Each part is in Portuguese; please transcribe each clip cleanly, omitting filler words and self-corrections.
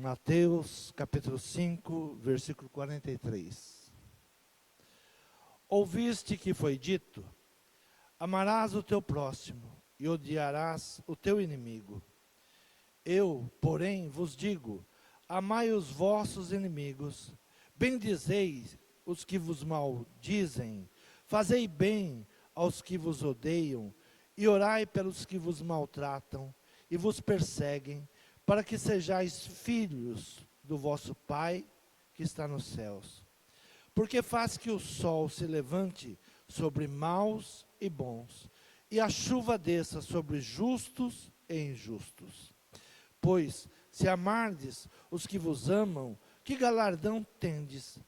Mateus capítulo 5, versículo 43. Ouviste que foi dito: amarás o teu próximo e odiarás o teu inimigo. Eu, porém, vos digo: amai os vossos inimigos, bendizei os que vos maldizem, fazei bem aos que vos odeiam, e orai pelos que vos maltratam e vos perseguem, para que sejais filhos do vosso Pai que está nos céus. Porque faz que o sol se levante sobre maus e bons, e a chuva desça sobre justos e injustos. Pois, se amardes os que vos amam, que galardão tendes?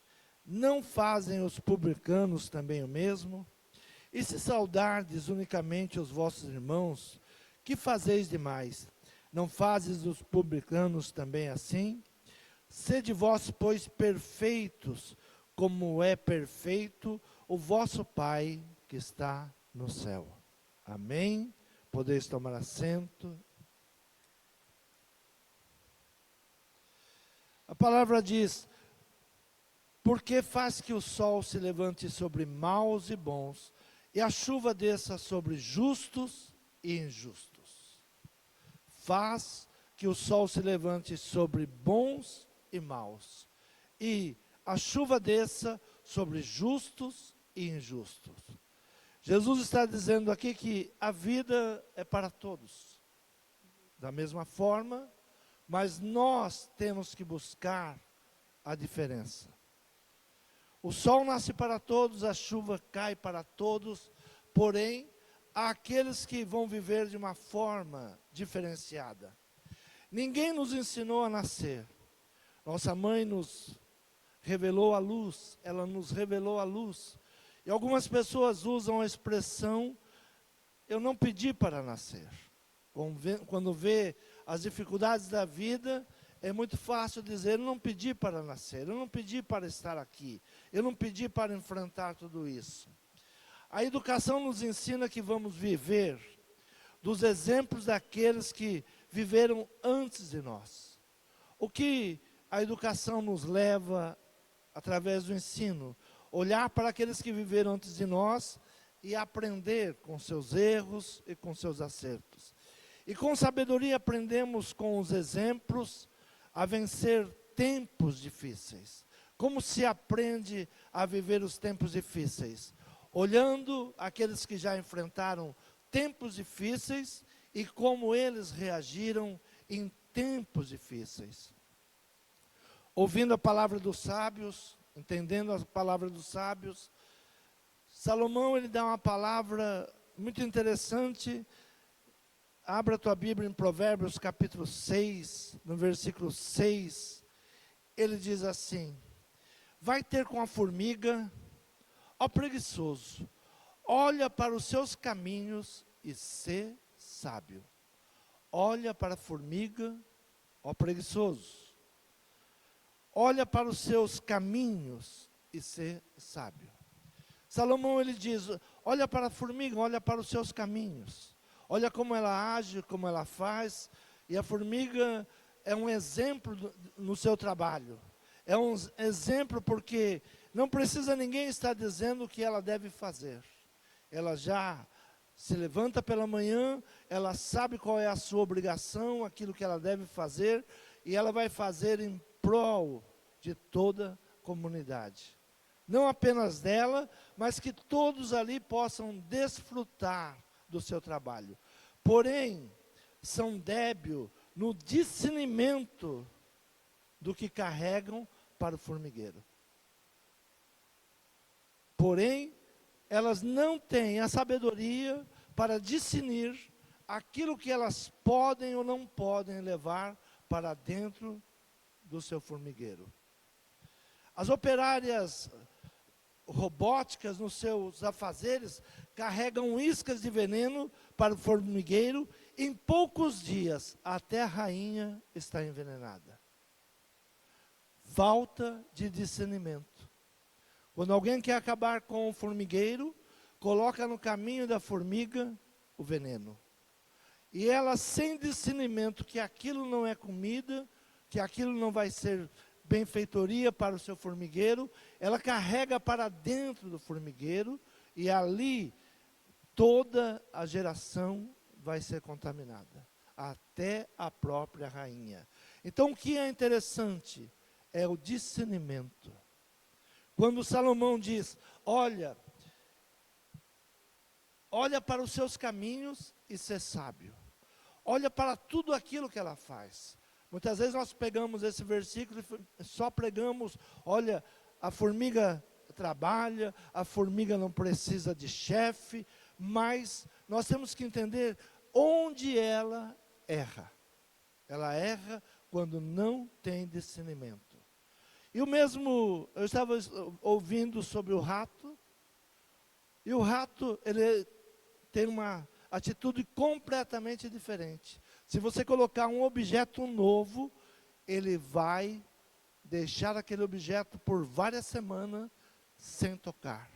Não fazem os publicanos também o mesmo? E se saudardes unicamente os vossos irmãos, que fazeis demais? Não fazes os publicanos também assim? Sede vós, pois, perfeitos, como é perfeito o vosso Pai que está no céu. Amém? Podeis tomar assento. A palavra diz: porque faz que o sol se levante sobre maus e bons, e a chuva desça sobre justos e injustos. Faz que o sol se levante sobre bons e maus, e a chuva desça sobre justos e injustos. Jesus está dizendo aqui que a vida é para todos, da mesma forma, mas nós temos que buscar a diferença. O sol nasce para todos, a chuva cai para todos, porém, há aqueles que vão viver de uma forma diferenciada. Ninguém nos ensinou a nascer. Nossa mãe nos revelou a luz, ela nos revelou a luz. E algumas pessoas usam a expressão: eu não pedi para nascer. Quando vê as dificuldades da vida, é muito fácil dizer: eu não pedi para nascer, eu não pedi para estar aqui, eu não pedi para enfrentar tudo isso. A educação nos ensina que vamos viver dos exemplos daqueles que viveram antes de nós. O que a educação nos leva, através do ensino, olhar para aqueles que viveram antes de nós e aprender com seus erros e com seus acertos. E com sabedoria aprendemos com os exemplos a vencer tempos difíceis. Como se aprende a viver os tempos difíceis? Olhando aqueles que já enfrentaram tempos difíceis e como eles reagiram em tempos difíceis. Ouvindo a palavra dos sábios, entendendo a palavra dos sábios, Salomão ele dá uma palavra muito interessante. Abra a tua Bíblia em Provérbios capítulo 6, no versículo 6, ele diz assim: vai ter com a formiga, ó preguiçoso, olha para os seus caminhos e sê sábio. Olha para a formiga, ó preguiçoso, olha para os seus caminhos e sê sábio. Salomão ele diz: olha para a formiga, olha para os seus caminhos. Olha como ela age, como ela faz. E a formiga é um exemplo no seu trabalho. É um exemplo porque não precisa ninguém estar dizendo o que ela deve fazer. Ela já se levanta pela manhã, ela sabe qual é a sua obrigação, aquilo que ela deve fazer, e ela vai fazer em prol de toda a comunidade. Não apenas dela, mas que todos ali possam desfrutar do seu trabalho. Porém, são débil no discernimento do que carregam para o formigueiro. Porém, elas não têm a sabedoria para discernir aquilo que elas podem ou não podem levar para dentro do seu formigueiro. As operárias robóticas nos seus afazeres carregam iscas de veneno para o formigueiro. Em poucos dias até a rainha está envenenada. Falta de discernimento. Quando alguém quer acabar com o formigueiro, coloca no caminho da formiga o veneno. E ela, sem discernimento que aquilo não é comida, que aquilo não vai ser benfeitoria para o seu formigueiro, ela carrega para dentro do formigueiro, e ali toda a geração vai ser contaminada, até a própria rainha. Então, o que é interessante é o discernimento. Quando Salomão diz, olha para os seus caminhos e ser sábio. Olha para tudo aquilo que ela faz. Muitas vezes nós pegamos esse versículo e só pregamos, olha, a formiga trabalha, a formiga não precisa de chefe, mas nós temos que entender onde ela erra. Ela erra quando não tem discernimento. E o mesmo, eu estava ouvindo sobre o rato, e o rato, ele tem uma atitude completamente diferente. Se você colocar um objeto novo, ele vai deixar aquele objeto por várias semanas sem tocar.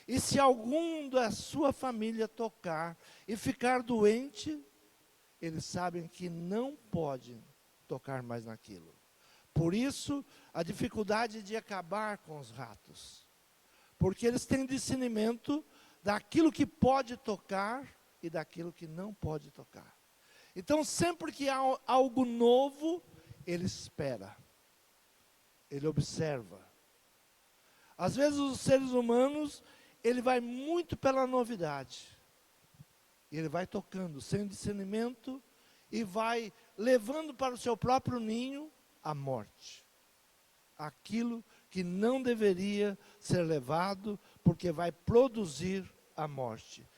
E se algum da sua família tocar e ficar doente, eles sabem que não pode tocar mais naquilo. Por isso, a dificuldade de acabar com os ratos. Porque eles têm discernimento daquilo que pode tocar e daquilo que não pode tocar. Então, sempre que há algo novo, ele espera. Ele observa. Às vezes, os seres humanos, ele vai muito pela novidade. Ele vai tocando sem discernimento e vai levando para o seu próprio ninho a morte. Aquilo que não deveria ser levado, porque vai produzir a morte.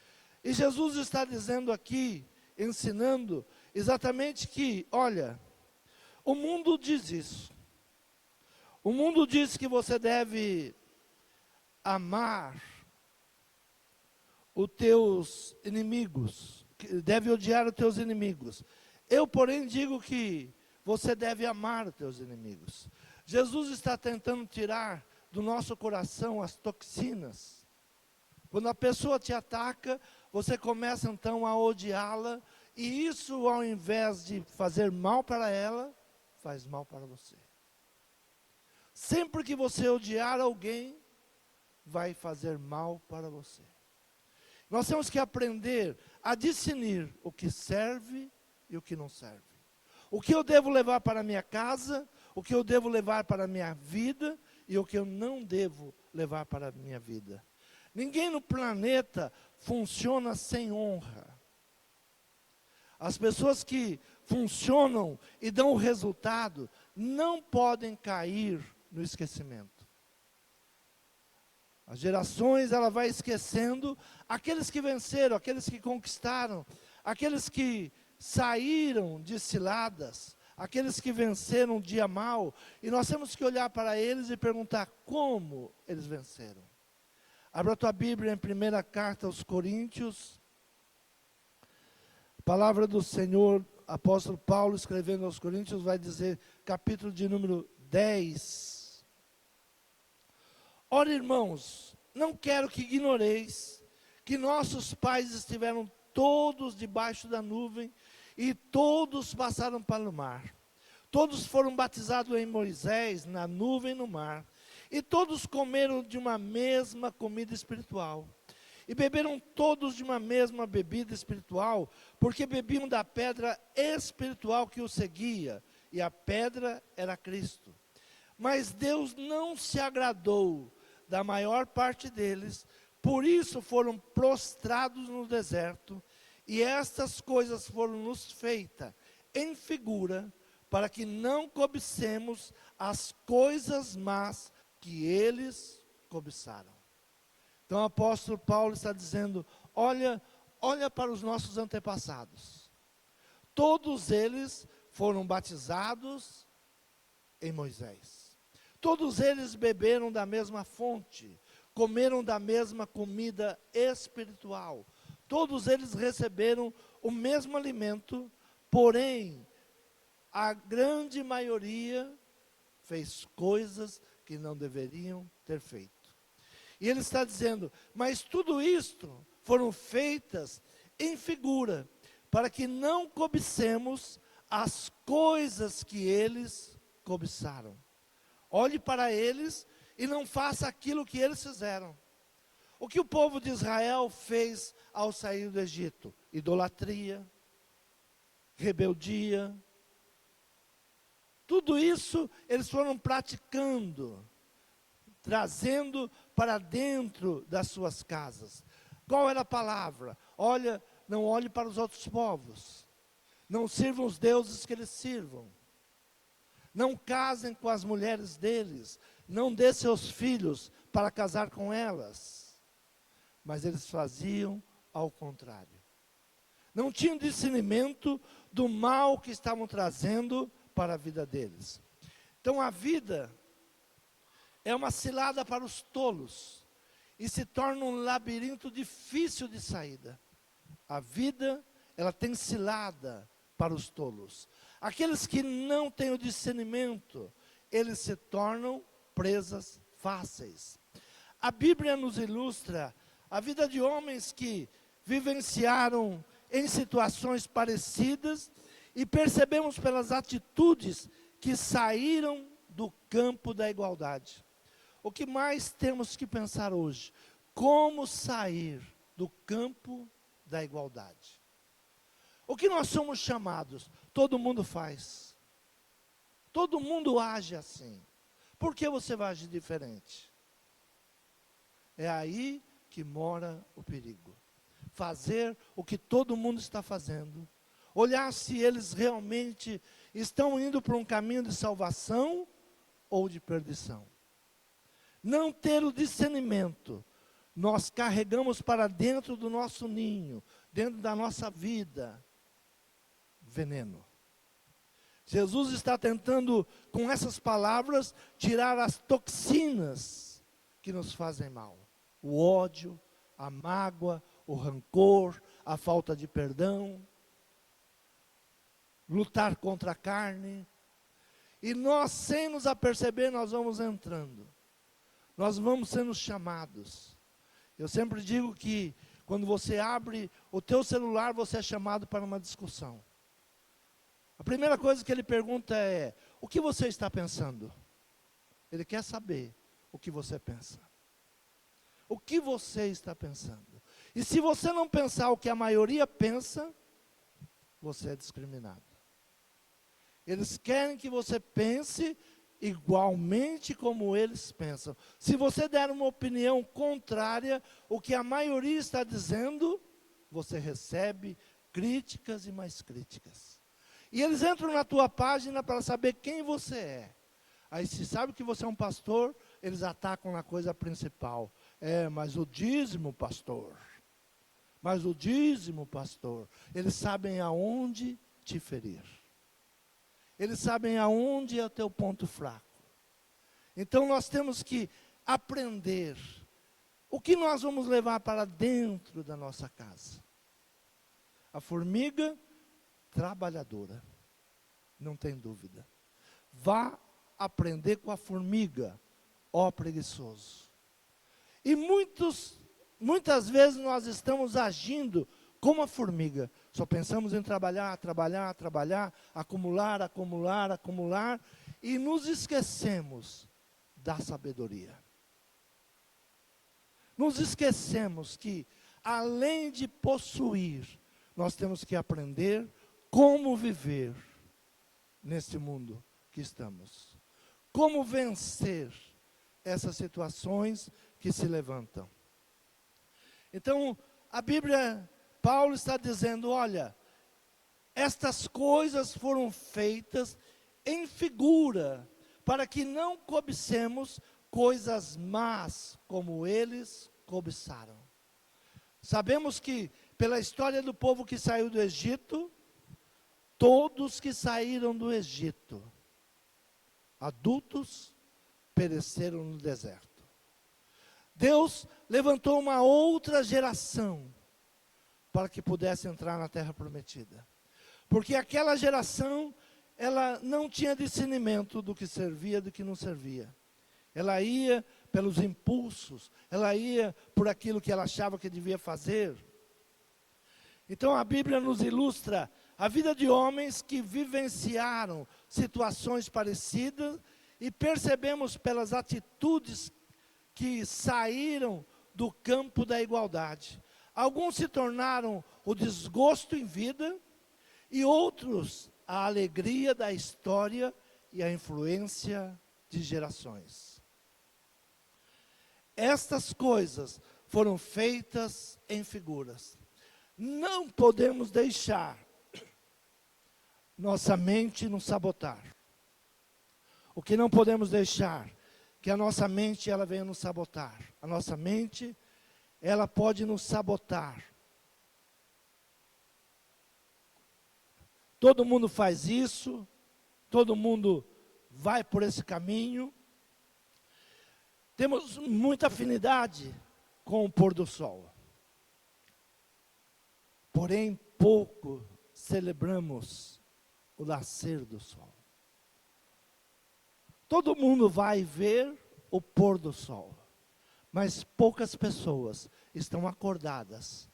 E Jesus está dizendo aqui, ensinando, exatamente que, olha, o mundo diz isso. O mundo diz que você deve amar os teus inimigos, deve odiar os teus inimigos. Eu, porém, digo que você deve amar os teus inimigos. Jesus está tentando tirar do nosso coração as toxinas. Quando a pessoa te ataca, você começa então a odiá-la, e isso, ao invés de fazer mal para ela, faz mal para você. Sempre que você odiar alguém, vai fazer mal para você. Nós temos que aprender a discernir o que serve e o que não serve. O que eu devo levar para a minha casa, o que eu devo levar para a minha vida e o que eu não devo levar para a minha vida. Ninguém no planeta funciona sem honra. As pessoas que funcionam e dão o resultado não podem cair no esquecimento. As gerações, ela vai esquecendo aqueles que venceram, aqueles que conquistaram, aqueles que saíram de ciladas, aqueles que venceram o dia mau, e nós temos que olhar para eles e perguntar como eles venceram. Abra a tua Bíblia em primeira carta aos Coríntios, a palavra do Senhor, apóstolo Paulo escrevendo aos Coríntios, vai dizer, capítulo de número 10. Ora, irmãos, não quero que ignoreis que nossos pais estiveram todos debaixo da nuvem e todos passaram pelo mar. Todos foram batizados em Moisés, na nuvem e no mar. E todos comeram de uma mesma comida espiritual. E beberam todos de uma mesma bebida espiritual, porque bebiam da pedra espiritual que os seguia, e a pedra era Cristo. Mas Deus não se agradou da maior parte deles, por isso foram prostrados no deserto, e estas coisas foram nos feitas em figura, para que não cobicemos as coisas más que eles cobiçaram. Então o apóstolo Paulo está dizendo, olha para os nossos antepassados. Todos eles foram batizados em Moisés. Todos eles beberam da mesma fonte, comeram da mesma comida espiritual. Todos eles receberam o mesmo alimento, porém, a grande maioria fez coisas que não deveriam ter feito. E ele está dizendo, mas tudo isto foram feitas em figura, para que não cobicemos as coisas que eles cobiçaram. Olhe para eles e não faça aquilo que eles fizeram. O que o povo de Israel fez ao sair do Egito? Idolatria, rebeldia. Tudo isso eles foram praticando, trazendo para dentro das suas casas. Qual era a palavra? Olha, não olhe para os outros povos. Não sirvam os deuses que eles sirvam. Não casem com as mulheres deles. Não dê seus filhos para casar com elas. Mas eles faziam ao contrário. Não tinham discernimento do mal que estavam trazendo para a vida deles. Então a vida é uma cilada para os tolos e se torna um labirinto difícil de saída. A vida, ela tem cilada para os tolos. Aqueles que não têm o discernimento, eles se tornam presas fáceis. A Bíblia nos ilustra a vida de homens que vivenciaram em situações parecidas e percebemos pelas atitudes que saíram do campo da igualdade. O que mais temos que pensar hoje? Como sair do campo da igualdade? O que nós somos chamados? Todo mundo faz. Todo mundo age assim. Por que você vai agir diferente? É aí que mora o perigo. Fazer o que todo mundo está fazendo. Olhar se eles realmente estão indo para um caminho de salvação ou de perdição. Não ter o discernimento. Nós carregamos para dentro do nosso ninho, dentro da nossa vida, veneno. Jesus está tentando, com essas palavras, tirar as toxinas que nos fazem mal. O ódio, a mágoa, o rancor, a falta de perdão. Lutar contra a carne. E nós, sem nos aperceber, nós vamos entrando. Nós vamos sendo chamados. Eu sempre digo que, quando você abre o teu celular, você é chamado para uma discussão. A primeira coisa que ele pergunta é: o que você está pensando? Ele quer saber o que você pensa. O que você está pensando? E se você não pensar o que a maioria pensa, você é discriminado. Eles querem que você pense igualmente como eles pensam. Se você der uma opinião contrária ao que a maioria está dizendo, você recebe críticas e mais críticas. E eles entram na tua página para saber quem você é. Aí se sabe que você é um pastor, eles atacam na coisa principal. Mas o dízimo, pastor. Mas o dízimo, pastor. Eles sabem aonde te ferir. Eles sabem aonde é o teu ponto fraco. Então nós temos que aprender o que nós vamos levar para dentro da nossa casa. A formiga trabalhadora, não tem dúvida. Vá aprender com a formiga, ó preguiçoso. E muitas vezes nós estamos agindo como a formiga. Só pensamos em trabalhar, trabalhar, trabalhar, acumular, acumular, acumular, e nos esquecemos da sabedoria. Nos esquecemos que, além de possuir, nós temos que aprender como viver nesse mundo que estamos. Como vencer essas situações que se levantam. Então, a Bíblia, Paulo está dizendo, olha, estas coisas foram feitas em figura, para que não cobicemos coisas más, como eles cobiçaram. Sabemos que, pela história do povo que saiu do Egito, todos que saíram do Egito, adultos, pereceram no deserto. Deus levantou uma outra geração, para que pudesse entrar na terra prometida. Porque aquela geração, ela não tinha discernimento do que servia e do que não servia. Ela ia pelos impulsos, ela ia por aquilo que ela achava que devia fazer. Então a Bíblia nos ilustra a vida de homens que vivenciaram situações parecidas e percebemos pelas atitudes que saíram do campo da igualdade. Alguns se tornaram o desgosto em vida e outros a alegria da história e a influência de gerações. Estas coisas foram feitas em figuras. Não podemos deixar nossa mente nos sabotar. O que não podemos deixar que a nossa mente ela venha nos sabotar. A nossa mente ela pode nos sabotar. Todo mundo faz isso, todo mundo vai por esse caminho. Temos muita afinidade com o pôr do sol. Porém, pouco celebramos o nascer do sol. Todo mundo vai ver o pôr do sol, mas poucas pessoas estão acordadas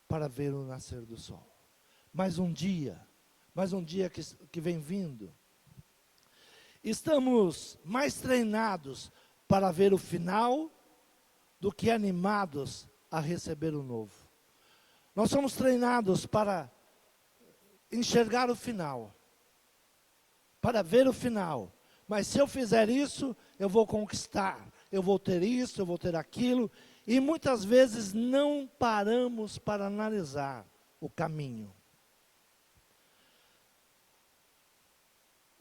para ver o nascer do sol. Mais um dia que vem vindo. Estamos mais treinados para ver o final do que animados a receber o novo. Nós somos treinados para enxergar o final, para ver o final. Mas se eu fizer isso, eu vou conquistar, eu vou ter isso, eu vou ter aquilo. E muitas vezes não paramos para analisar o caminho.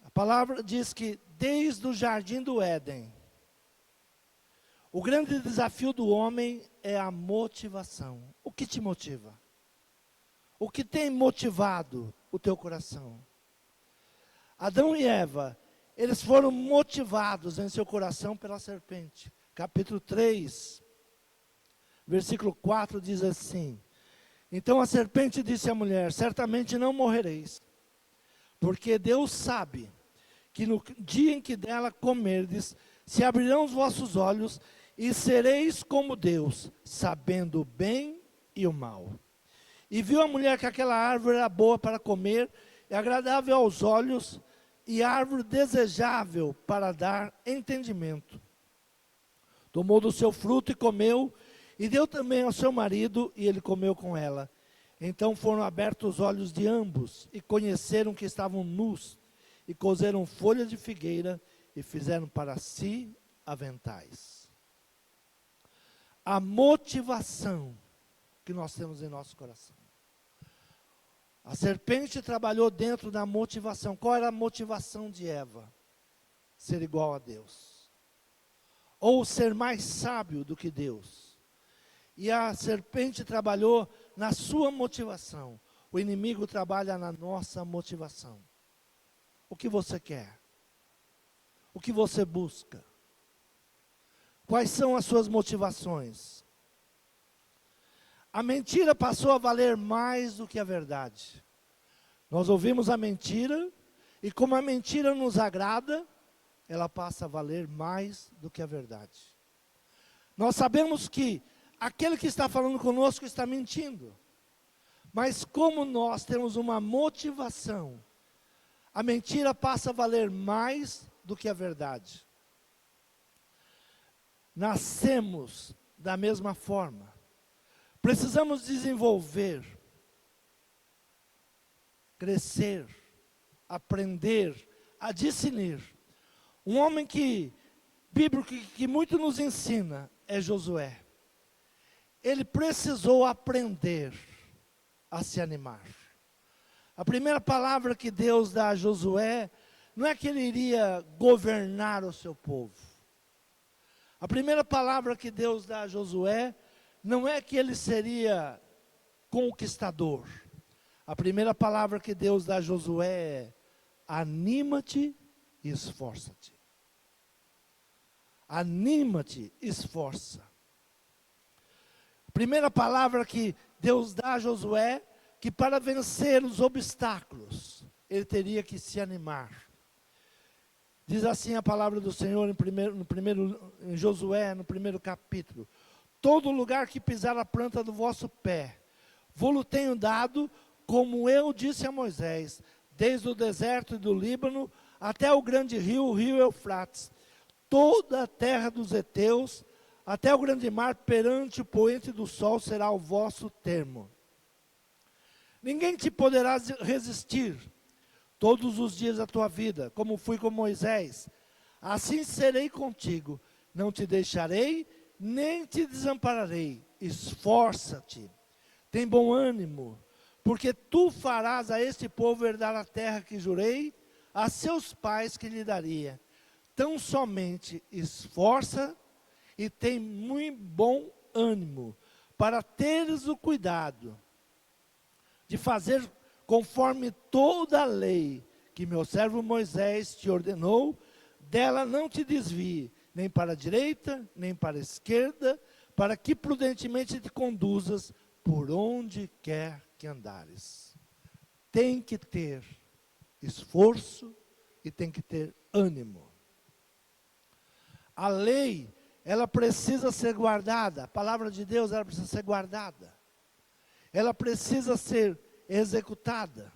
A palavra diz que desde o jardim do Éden, o grande desafio do homem é a motivação. O que te motiva? O que tem motivado o teu coração? Adão e Eva, eles foram motivados em seu coração pela serpente. Capítulo 3, versículo 4 diz assim: então a serpente disse à mulher: certamente não morrereis, porque Deus sabe que no dia em que dela comerdes, se abrirão os vossos olhos e sereis como Deus, sabendo o bem e o mal. E viu a mulher que aquela árvore era boa para comer, e agradável aos olhos, e árvore desejável para dar entendimento. Tomou do seu fruto e comeu, e deu também ao seu marido, e ele comeu com ela. Então foram abertos os olhos de ambos, e conheceram que estavam nus, e coseram folha de figueira, e fizeram para si aventais. A motivação que nós temos em nosso coração. A serpente trabalhou dentro da motivação. Qual era a motivação de Eva? Ser igual a Deus. Ou ser mais sábio do que Deus. E a serpente trabalhou na sua motivação. O inimigo trabalha na nossa motivação. O que você quer? O que você busca? Quais são as suas motivações? A mentira passou a valer mais do que a verdade. Nós ouvimos a mentira, e como a mentira nos agrada, ela passa a valer mais do que a verdade. Nós sabemos que aquele que está falando conosco está mentindo. Mas como nós temos uma motivação, a mentira passa a valer mais do que a verdade. Nascemos da mesma forma. Precisamos desenvolver, crescer, aprender, a discernir. Um homem bíblico que muito nos ensina é Josué. Ele precisou aprender a se animar. A primeira palavra que Deus dá a Josué, não é que ele iria governar o seu povo. A primeira palavra que Deus dá a Josué, não é que ele seria conquistador. A primeira palavra que Deus dá a Josué é: anima-te e esforça-te. Anima-te, esforça. A primeira palavra que Deus dá a Josué, que para vencer os obstáculos, ele teria que se animar. Diz assim a palavra do Senhor em Josué, no primeiro capítulo: todo lugar que pisar a planta do vosso pé, vou-lo tenho dado, como eu disse a Moisés, desde o deserto do Líbano até o grande rio, o rio Eufrates, toda a terra dos heteus, até o grande mar perante o poente do sol será o vosso termo. Ninguém te poderá resistir todos os dias da tua vida, como fui com Moisés. Assim serei contigo, não te deixarei, nem te desampararei. Esforça-te, tem bom ânimo, porque tu farás a este povo herdar a terra que jurei a seus pais que lhe daria. Tão somente esforça e tem muito bom ânimo, para teres o cuidado de fazer conforme toda a lei que meu servo Moisés te ordenou, dela não te desvie, nem para a direita, nem para a esquerda, para que prudentemente te conduzas por onde quer que andares. Tem que ter esforço e tem que ter ânimo. A lei, ela precisa ser guardada, a palavra de Deus, ela precisa ser guardada. Ela precisa ser executada.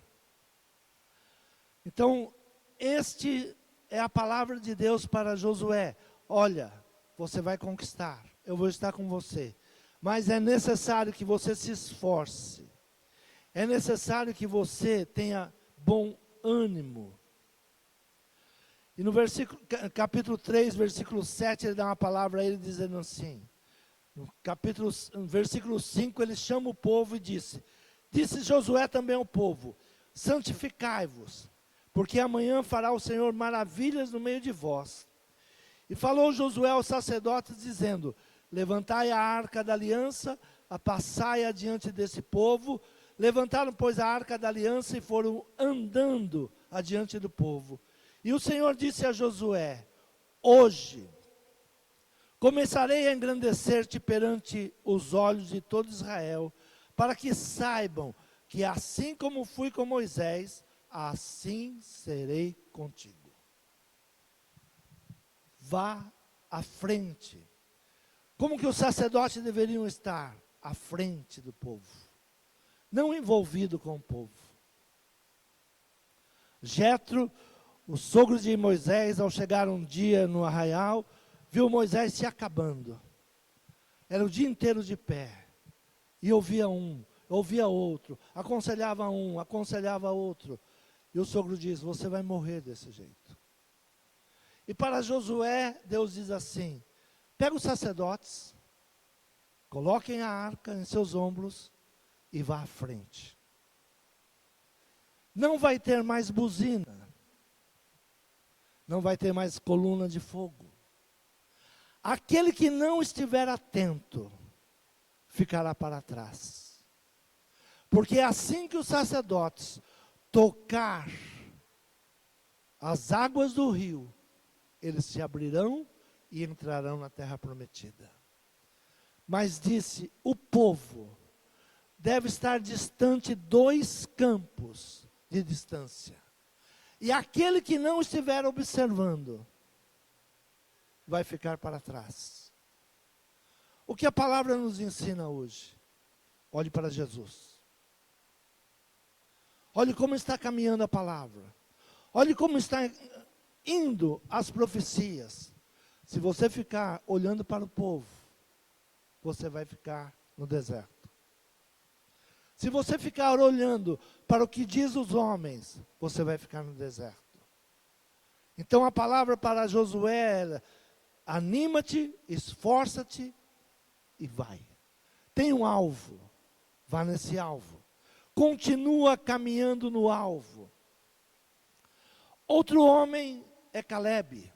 Então, este é a palavra de Deus para Josué. Olha, você vai conquistar, eu vou estar com você. Mas é necessário que você se esforce. É necessário que você tenha bom ânimo. E no capítulo 3, versículo 7, ele dá uma palavra a ele dizendo assim. No versículo 5, ele chama o povo e disse Josué também ao povo, santificai-vos, porque amanhã fará o Senhor maravilhas no meio de vós. E falou Josué aos sacerdotes, dizendo, levantai a arca da aliança, passai adiante desse povo. Levantaram, pois, a arca da aliança e foram andando adiante do povo. E o Senhor disse a Josué, hoje começarei a engrandecer-te perante os olhos de todo Israel, para que saibam que assim como fui com Moisés, assim serei contigo. Vá à frente. Como que os sacerdotes deveriam estar? À frente do povo. Não envolvido com o povo. Jetro, o sogro de Moisés, ao chegar um dia no arraial, viu Moisés se acabando. Era o dia inteiro de pé. E ouvia um, ouvia outro, aconselhava um, aconselhava outro. E o sogro diz, você vai morrer desse jeito. E para Josué, Deus diz assim, pega os sacerdotes, coloquem a arca em seus ombros e vá à frente. Não vai ter mais buzina, não vai ter mais coluna de fogo. Aquele que não estiver atento, ficará para trás. Porque é assim que os sacerdotes tocar as águas do rio, eles se abrirão e entrarão na terra prometida. Mas disse, o povo deve estar distante 2 campos de distância. E aquele que não estiver observando, vai ficar para trás. O que a palavra nos ensina hoje? Olhe para Jesus. Olhe como está caminhando a palavra. Olhe como está indo as profecias. Se você ficar olhando para o povo, você vai ficar no deserto. Se você ficar olhando para o que diz os homens, você vai ficar no deserto. Então a palavra para Josué era, anima-te, esforça-te e vai. Tem um alvo, vá nesse alvo. Continua caminhando no alvo. Outro homem é Calebe.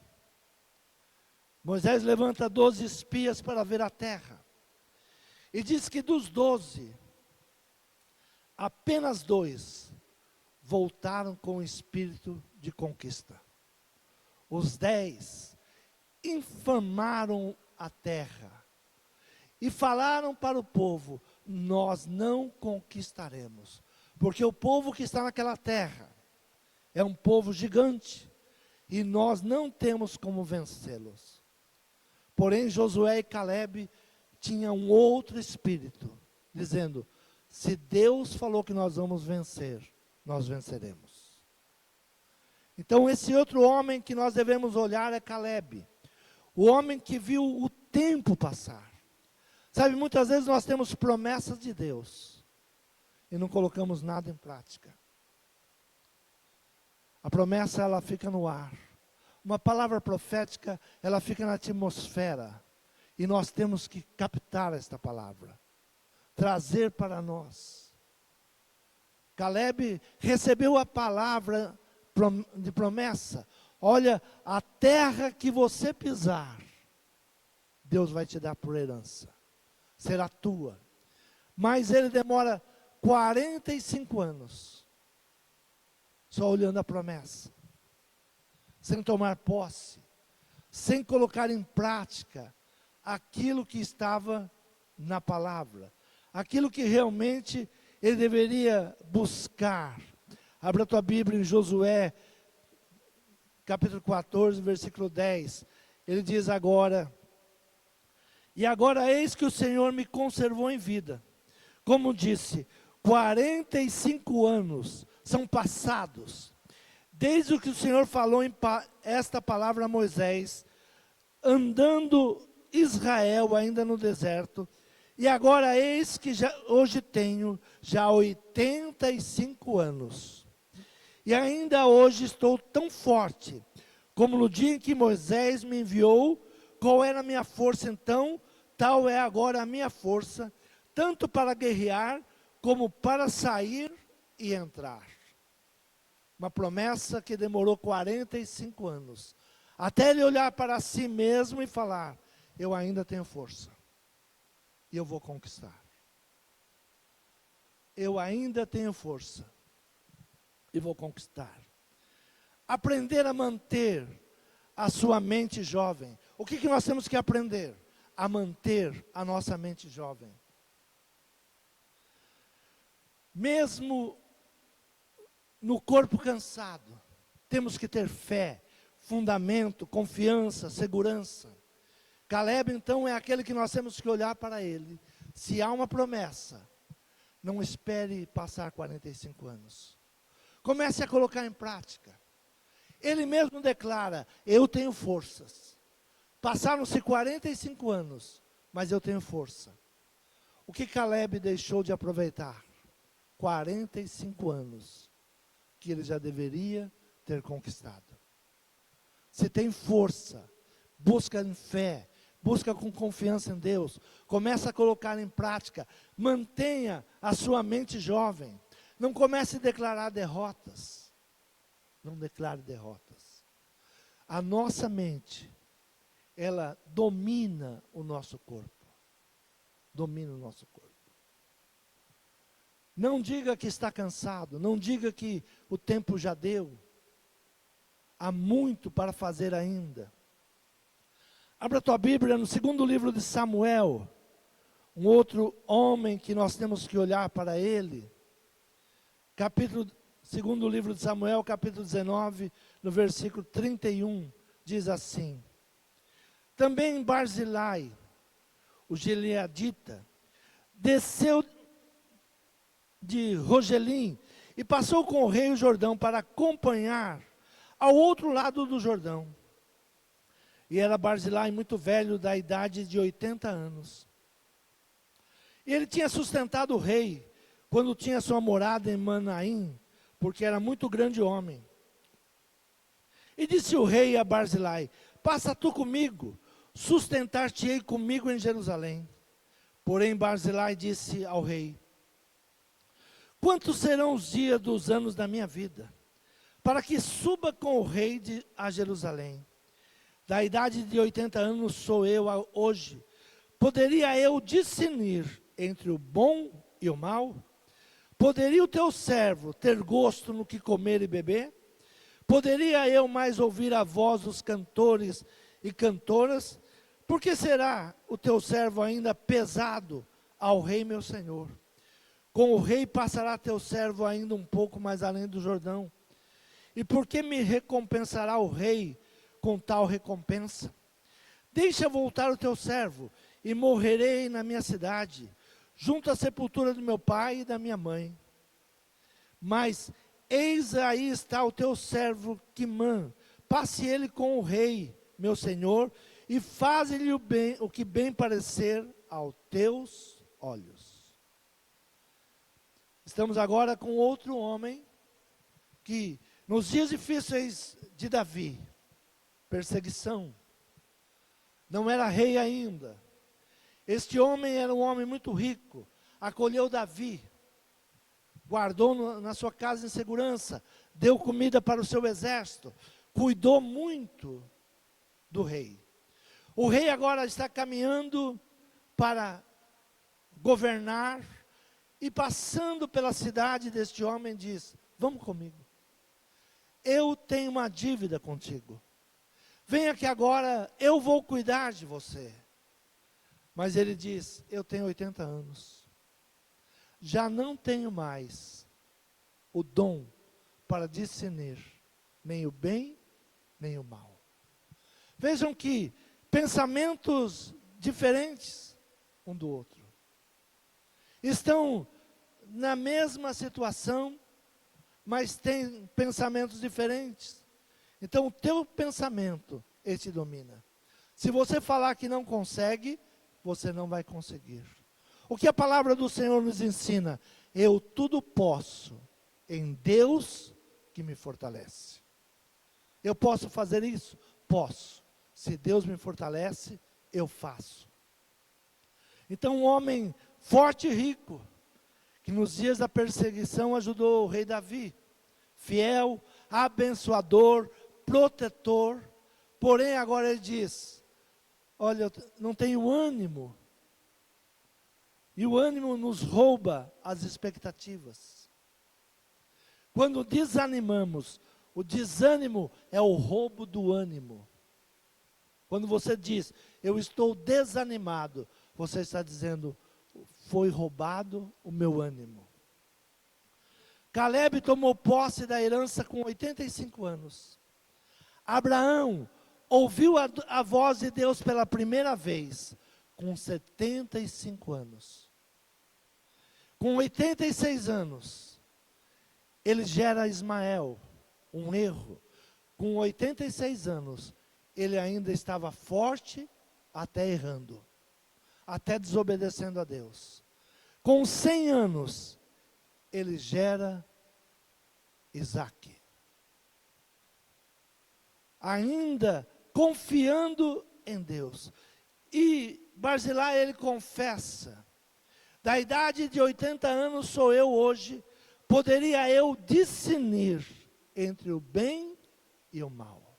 Moisés levanta 12 espias para ver a terra. E diz que dos 12, apenas 2 voltaram com o espírito de conquista. Os 10 infamaram a terra e falaram para o povo, nós não conquistaremos, porque o povo que está naquela terra é um povo gigante e nós não temos como vencê-los. Porém Josué e Calebe tinham um outro espírito, dizendo, Se Deus falou que nós vamos vencer, nós venceremos. Então esse outro homem que nós devemos olhar é Calebe. O homem que viu o tempo passar. Sabe, muitas vezes nós temos promessas de Deus e não colocamos nada em prática. A promessa, ela fica no ar. Uma palavra profética, ela fica na atmosfera. E nós temos que captar esta palavra. Trazer para nós. Calebe recebeu a palavra de promessa. Olha, a terra que você pisar, Deus vai te dar por herança. Será tua. Mas ele demora 45 anos. Só olhando a promessa. Sem tomar posse. Sem colocar em prática aquilo que estava na palavra. Aquilo que realmente ele deveria buscar. Abra a tua Bíblia em Josué, capítulo 14, versículo 10. Ele diz agora: e agora eis que o Senhor me conservou em vida. Como disse, 45 anos são passados, desde que o Senhor falou esta palavra a Moisés, andando Israel ainda no deserto, e agora eis que hoje tenho já 85 anos. E ainda hoje estou tão forte, como no dia em que Moisés me enviou. Qual era a minha força então? Tal é agora a minha força, tanto para guerrear, como para sair e entrar. Uma promessa que demorou 45 anos. Até ele olhar para si mesmo e falar: eu ainda tenho força. E eu vou conquistar. Eu ainda tenho força. E vou conquistar. Aprender a manter a sua mente jovem. O que nós temos que aprender? A manter a nossa mente jovem. Mesmo no corpo cansado, temos que ter fé, fundamento, confiança, segurança. Calebe, então, é aquele que nós temos que olhar para ele. Se há uma promessa, não espere passar 45 anos. Comece a colocar em prática. Ele mesmo declara: eu tenho forças. Passaram-se 45 anos, mas eu tenho força. O que Calebe deixou de aproveitar? 45 anos, que ele já deveria ter conquistado. Se tem força, busca em fé, busca com confiança em Deus, começa a colocar em prática, mantenha a sua mente jovem. Não comece a declarar derrotas. Não declare derrotas. A nossa mente, ela domina o nosso corpo. Domina o nosso corpo. Não diga que está cansado. Não diga que o tempo já deu. Há muito para fazer ainda. Abra a tua Bíblia no segundo livro de Samuel. Um outro homem que nós temos que olhar para ele. Segundo livro de Samuel, capítulo 19, no versículo 31, diz assim: também Barzilai, o gileadita, desceu de Rogelim e passou com o rei o Jordão para acompanhar ao outro lado do Jordão. E era Barzilai muito velho, da idade de 80 anos. E ele tinha sustentado o rei quando tinha sua morada em Manaim, porque era muito grande homem. E disse o rei a Barzilai: passa tu comigo, sustentar-te-ei comigo em Jerusalém. Porém Barzilai disse ao rei: quantos serão os dias dos anos da minha vida, para que suba com o rei a Jerusalém? Da idade de 80 anos sou eu hoje. Poderia eu discernir entre o bom e o mal? Poderia o teu servo ter gosto no que comer e beber? Poderia eu mais ouvir a voz dos cantores e cantoras? Por que será o teu servo ainda pesado ao rei meu senhor? Com o rei passará teu servo ainda um pouco mais além do Jordão. E por que me recompensará o rei com tal recompensa? Deixa voltar o teu servo, e morrerei na minha cidade. junto à sepultura do meu pai e da minha mãe. Mas eis aí está o teu servo Quimã, passe ele com o rei, meu senhor, e faze-lhe o que bem parecer aos teus olhos. Estamos agora com outro homem, que nos dias difíceis de Davi, perseguição, não era rei ainda. Este homem era um homem muito rico, acolheu Davi, guardou na sua casa em segurança, deu comida para o seu exército, cuidou muito do rei. O rei agora está caminhando para governar, e passando pela cidade deste homem diz: vamos comigo, eu tenho uma dívida contigo, venha que agora eu vou cuidar de você. Mas ele diz: eu tenho 80 anos, já não tenho mais o dom para discernir nem o bem, nem o mal. Vejam que pensamentos diferentes um do outro. Estão na mesma situação, mas têm pensamentos diferentes. Então o teu pensamento, ele te domina. Se você falar que não consegue, você não vai conseguir. O que a palavra do Senhor nos ensina? Eu tudo posso em Deus que me fortalece. Eu posso fazer isso? Posso. Se Deus me fortalece, eu faço. Então um homem forte e rico, que nos dias da perseguição ajudou o rei Davi, fiel, abençoador, protetor, porém agora ele diz: olha, eu não tenho ânimo. E o ânimo nos rouba as expectativas. Quando desanimamos, o desânimo é o roubo do ânimo. Quando você diz: eu estou desanimado, você está dizendo: foi roubado o meu ânimo. Caleb tomou posse da herança com 85 anos. Abraão ouviu a voz de Deus pela primeira vez com 75 anos. Com 86 anos, ele gera Ismael, um erro. Com 86 anos, ele ainda estava forte, até errando, até desobedecendo a Deus. Com 100 anos, ele gera Isaque. Ainda confiando em Deus. E Barzilai, ele confessa: da idade de 80 anos sou eu hoje, poderia eu discernir entre o bem e o mal.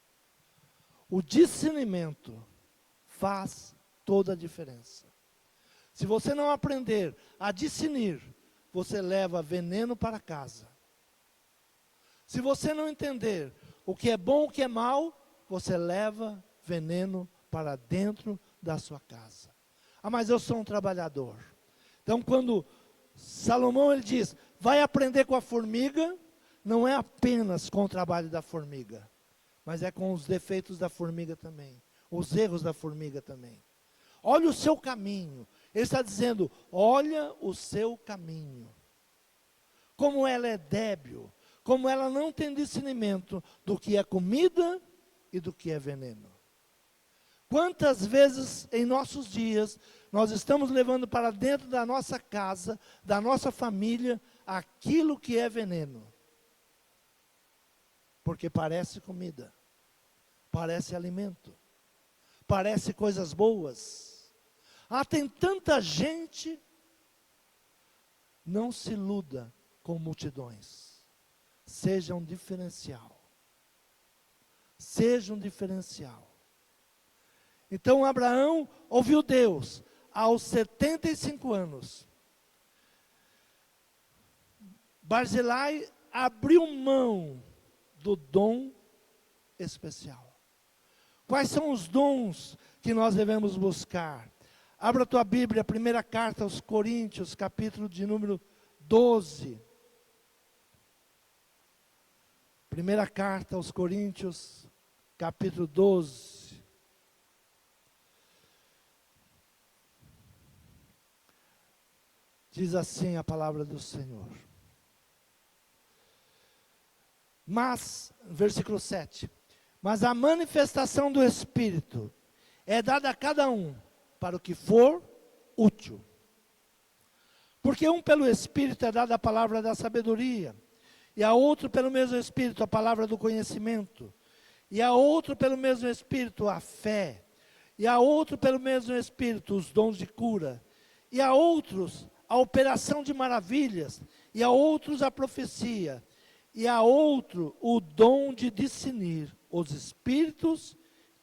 O discernimento faz toda a diferença. Se você não aprender a discernir, você leva veneno para casa. Se você não entender o que é bom, o que é mal, você leva veneno para dentro da sua casa. Ah, mas eu sou um trabalhador. Então, quando Salomão ele diz: vai aprender com a formiga, não é apenas com o trabalho da formiga, mas é com os defeitos da formiga também, os erros da formiga também. Olha o seu caminho. Ele está dizendo: olha o seu caminho. Como ela é débil, como ela não tem discernimento do que é comida e do que é veneno. Quantas vezes em nossos dias nós estamos levando para dentro da nossa casa, da nossa família, aquilo que é veneno? Porque parece comida, parece alimento, parece coisas boas. Ah, tem tanta gente. Não se iluda com multidões. Seja um diferencial. Seja um diferencial. Então Abraão ouviu Deus aos 75 anos. Barzilai abriu mão do dom especial. Quais são os dons que nós devemos buscar? Abra a tua Bíblia, a primeira carta aos Coríntios, capítulo de número 12. Primeira carta aos Coríntios, capítulo 12. Diz assim a palavra do Senhor. Mas, versículo 7. Mas a manifestação do Espírito é dada a cada um para o que for útil. Porque um pelo Espírito é dada a palavra da sabedoria, e a outro pelo mesmo Espírito a palavra do conhecimento, e a outro pelo mesmo Espírito a fé, e a outro pelo mesmo Espírito os dons de cura, e a outros a operação de maravilhas, e a outros a profecia, e a outro o dom de discernir os espíritos,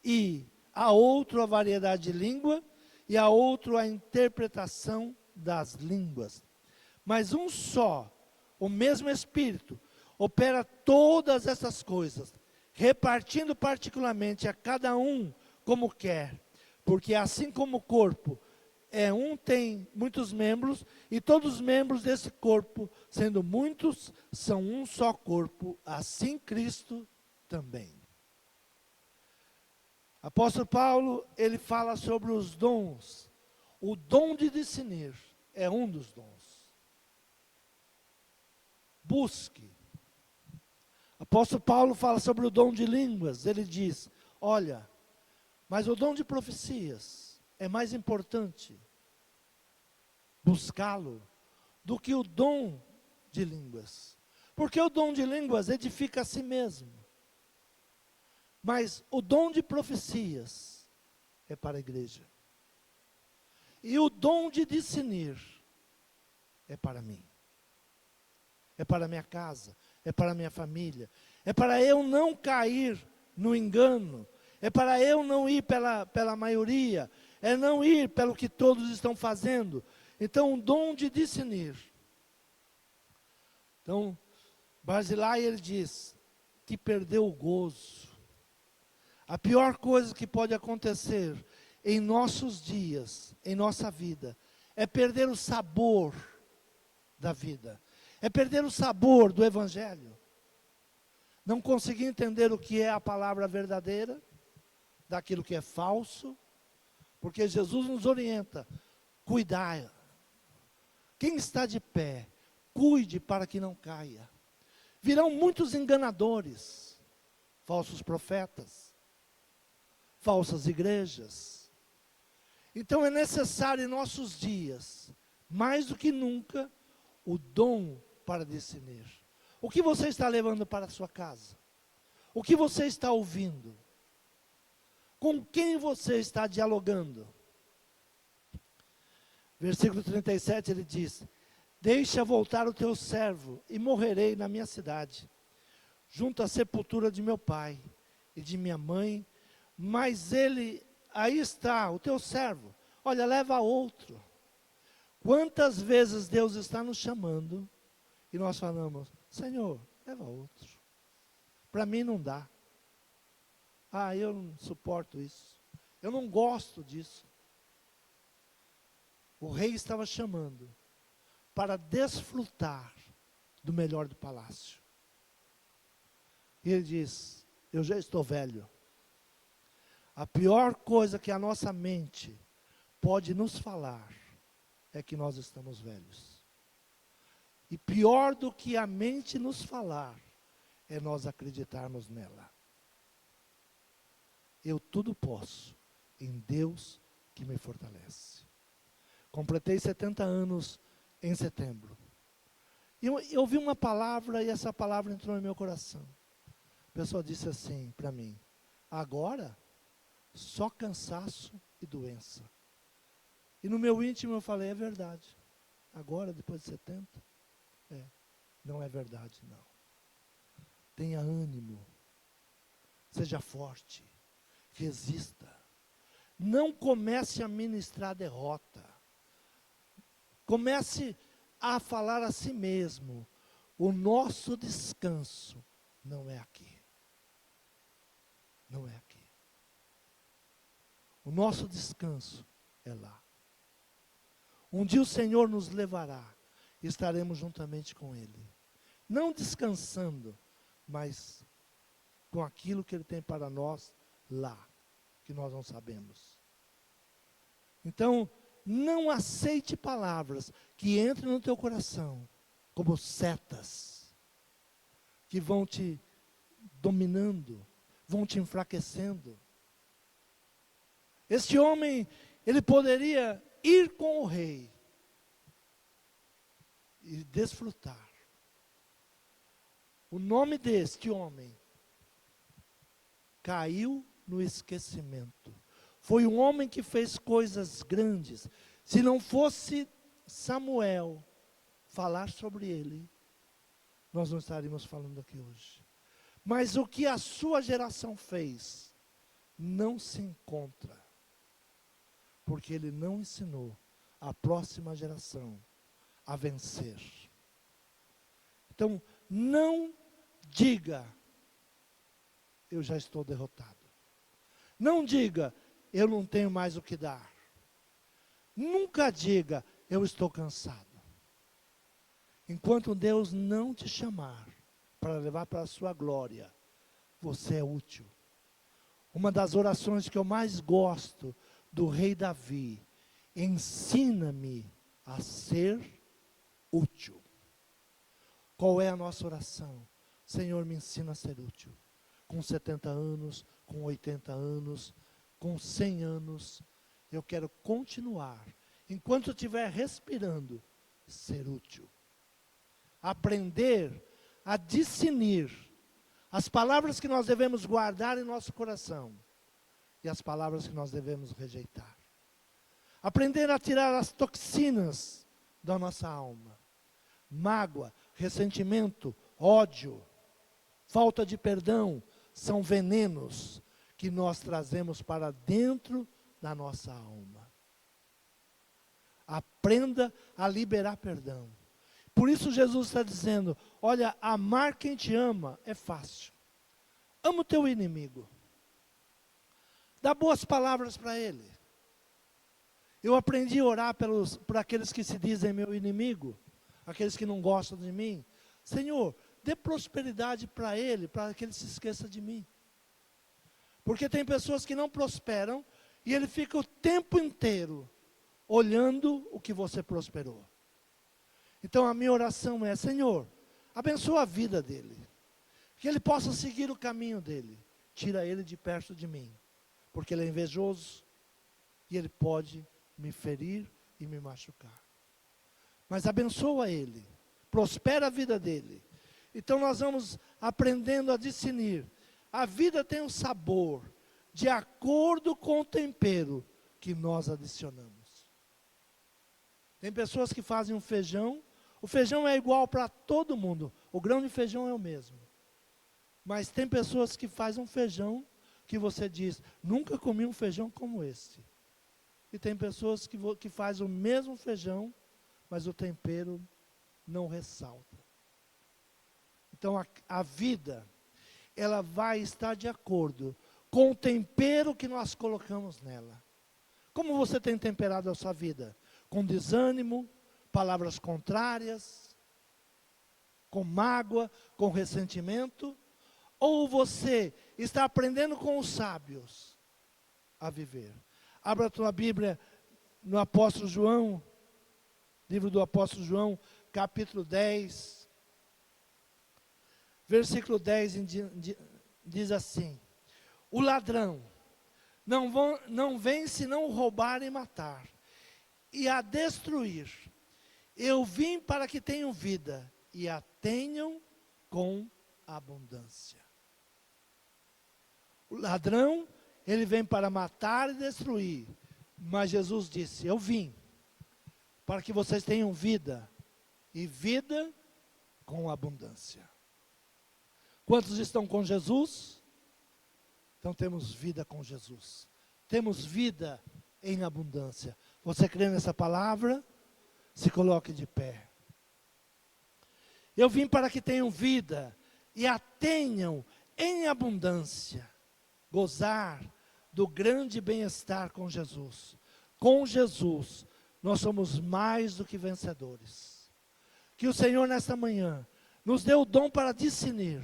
e a outro a variedade de língua, e a outro a interpretação das línguas. Mas um só, o mesmo Espírito, opera todas essas coisas, repartindo particularmente a cada um como quer, porque assim como o corpo tem muitos membros, e todos os membros desse corpo, sendo muitos, são um só corpo, assim Cristo também. Apóstolo Paulo, ele fala sobre os dons. O dom de discernir é um dos dons. Busque. Apóstolo Paulo fala sobre o dom de línguas. Ele diz, olha, mas o dom de profecias é mais importante buscá-lo do que o dom de línguas. Porque o dom de línguas edifica a si mesmo. Mas o dom de profecias é para a igreja. E o dom de discernir é para mim. É para a minha casa, é para a minha família. É para eu não cair no engano. É para eu não ir pela maioria. É não ir pelo que todos estão fazendo. Então, o dom de discernir. Então, Barzilai, ele diz que perdeu o gozo. A pior coisa que pode acontecer em nossos dias, em nossa vida, é perder o sabor da vida. É perder o sabor do Evangelho. Não conseguir entender o que é a palavra verdadeira, daquilo que é falso, porque Jesus nos orienta, cuidar. Quem está de pé, cuide para que não caia. Virão muitos enganadores, falsos profetas, falsas igrejas. Então é necessário em nossos dias, mais do que nunca, o dom para discernir. O que você está levando para a sua casa? O que você está ouvindo? Com quem você está dialogando? Versículo 37, ele diz, deixa voltar o teu servo, e morrerei na minha cidade, junto à sepultura de meu pai e de minha mãe, mas ele, aí está, o teu servo, olha, leva outro. Quantas vezes Deus está nos chamando, e nós falamos, Senhor, leva outro. Para mim não dá. Ah, eu não suporto isso. Eu não gosto disso. O rei estava chamando para desfrutar do melhor do palácio. E ele diz, eu já estou velho. A pior coisa que a nossa mente pode nos falar é que nós estamos velhos. E pior do que a mente nos falar é nós acreditarmos nela. Eu tudo posso em Deus que me fortalece. Completei 70 anos em setembro. E eu ouvi uma palavra e essa palavra entrou no meu coração. A pessoa disse assim para mim, agora só cansaço e doença. E no meu íntimo eu falei, é verdade. Agora, depois de 70, não é verdade não. Tenha ânimo, seja forte, resista. Não comece a ministrar derrota. Comece a falar a si mesmo, o nosso descanso não é aqui. Não é aqui. O nosso descanso é lá. Um dia o Senhor nos levará e estaremos juntamente com Ele. Não descansando, mas com aquilo que Ele tem para nós lá, que nós não sabemos. Então, Não aceite palavras que entrem no teu coração como setas, que vão te dominando, vão te enfraquecendo. Este homem, ele poderia ir com o rei e desfrutar. O nome deste homem caiu no esquecimento. Foi um homem que fez coisas grandes. Se não fosse Samuel falar sobre ele, nós não estaríamos falando aqui hoje. Mas o que a sua geração fez, não se encontra. Porque ele não ensinou a próxima geração a vencer. Então, não diga, eu já estou derrotado. Não diga, eu não tenho mais o que dar. Nunca diga, eu estou cansado. Enquanto Deus não te chamar para levar para a sua glória, você é útil. Uma das orações que eu mais gosto do rei Davi, ensina-me a ser útil. Qual é a nossa oração? Senhor, me ensina a ser útil. Com 70 anos, com 80 anos, com 100 anos, eu quero continuar, enquanto eu estiver respirando, ser útil. Aprender a discernir as palavras que nós devemos guardar em nosso coração e as palavras que nós devemos rejeitar. Aprender a tirar as toxinas da nossa alma. Mágoa, ressentimento, ódio, falta de perdão, são venenos que nós trazemos para dentro da nossa alma. Aprenda a liberar perdão. Por isso Jesus está dizendo, olha, amar quem te ama é fácil. Ama o teu inimigo. Dá boas palavras para ele. Eu aprendi a orar por aqueles que se dizem meu inimigo, aqueles que não gostam de mim. Senhor, dê prosperidade para ele, para que ele se esqueça de mim. Porque tem pessoas que não prosperam e ele fica o tempo inteiro olhando o que você prosperou. Então a minha oração é, Senhor, abençoa a vida dele, que ele possa seguir o caminho dele. Tira ele de perto de mim, porque ele é invejoso e ele pode me ferir e me machucar. Mas abençoa ele, prospera a vida dele. Então nós vamos aprendendo a discernir. A vida tem um sabor de acordo com o tempero que nós adicionamos. Tem pessoas que fazem um feijão, o feijão é igual para todo mundo, o grão de feijão é o mesmo. Mas tem pessoas que fazem um feijão que você diz, nunca comi um feijão como esse. E tem pessoas que fazem o mesmo feijão, mas o tempero não ressalta. Então a vida, ela vai estar de acordo com o tempero que nós colocamos nela. Como você tem temperado a sua vida? Com desânimo, palavras contrárias, com mágoa, com ressentimento? Ou você está aprendendo com os sábios a viver? Abra a tua Bíblia no apóstolo João, livro do apóstolo João, capítulo 10, versículo 10 diz assim, o ladrão não vem senão roubar e matar, e a destruir. Eu vim para que tenham vida, e a tenham com abundância. O ladrão, ele vem para matar e destruir, mas Jesus disse, eu vim para que vocês tenham vida, e vida com abundância. Quantos estão com Jesus? Então temos vida com Jesus. Temos vida em abundância. Você crê nessa palavra? Se coloque de pé. Eu vim para que tenham vida e a tenham em abundância. Gozar do grande bem-estar com Jesus. Com Jesus, nós somos mais do que vencedores. Que o Senhor nesta manhã nos dê o dom para discernir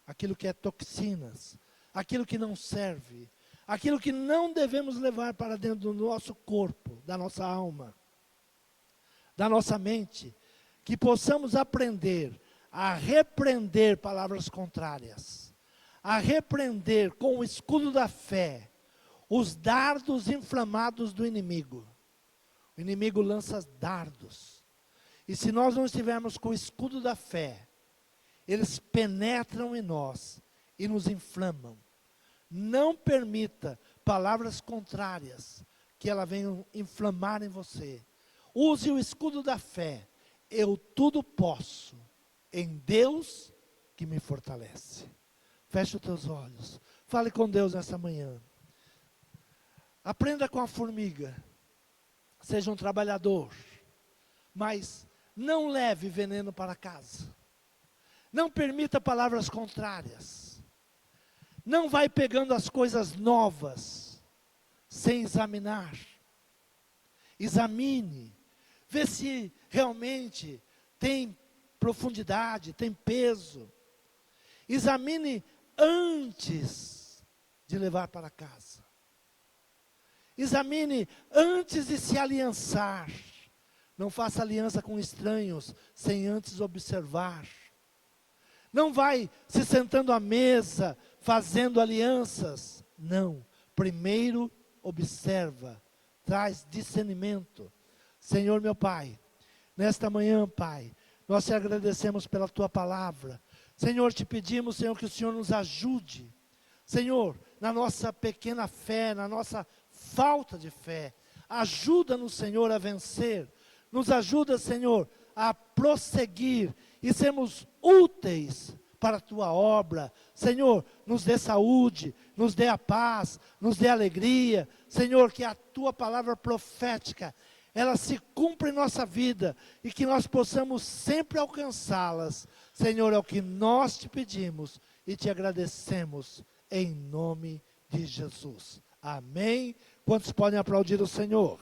aquilo que é toxinas, aquilo que não serve, aquilo que não devemos levar para dentro do nosso corpo, da nossa alma, da nossa mente, que possamos aprender a repreender palavras contrárias, a repreender com o escudo da fé os dardos inflamados do inimigo. O inimigo lança dardos. E se nós não estivermos com o escudo da fé, eles penetram em nós e nos inflamam. Não permita palavras contrárias que elas venham inflamar em você. Use o escudo da fé. Eu tudo posso em Deus que me fortalece. Feche os teus olhos. Fale com Deus nessa manhã. Aprenda com a formiga. Seja um trabalhador. Mas não leve veneno para casa. Não permita palavras contrárias. Não vai pegando as coisas novas sem examinar. Examine. Vê se realmente tem profundidade, tem peso. Examine antes de levar para casa. Examine antes de se aliançar. Não faça aliança com estranhos sem antes observar. Não vai se sentando à mesa, fazendo alianças. Não. Primeiro observa, traz discernimento. Senhor meu Pai, nesta manhã, Pai, nós te agradecemos pela tua palavra. Senhor, te pedimos, Senhor, que o Senhor nos ajude. Senhor, na nossa pequena fé, na nossa falta de fé, ajuda-nos, Senhor, a vencer. Nos ajuda, Senhor, a prosseguir e sermos úteis para a tua obra. Senhor, nos dê saúde, nos dê a paz, nos dê alegria. Senhor, que a tua palavra profética, ela se cumpra em nossa vida e que nós possamos sempre alcançá-las. Senhor, é o que nós te pedimos e te agradecemos em nome de Jesus. Amém. Quantos podem aplaudir o Senhor?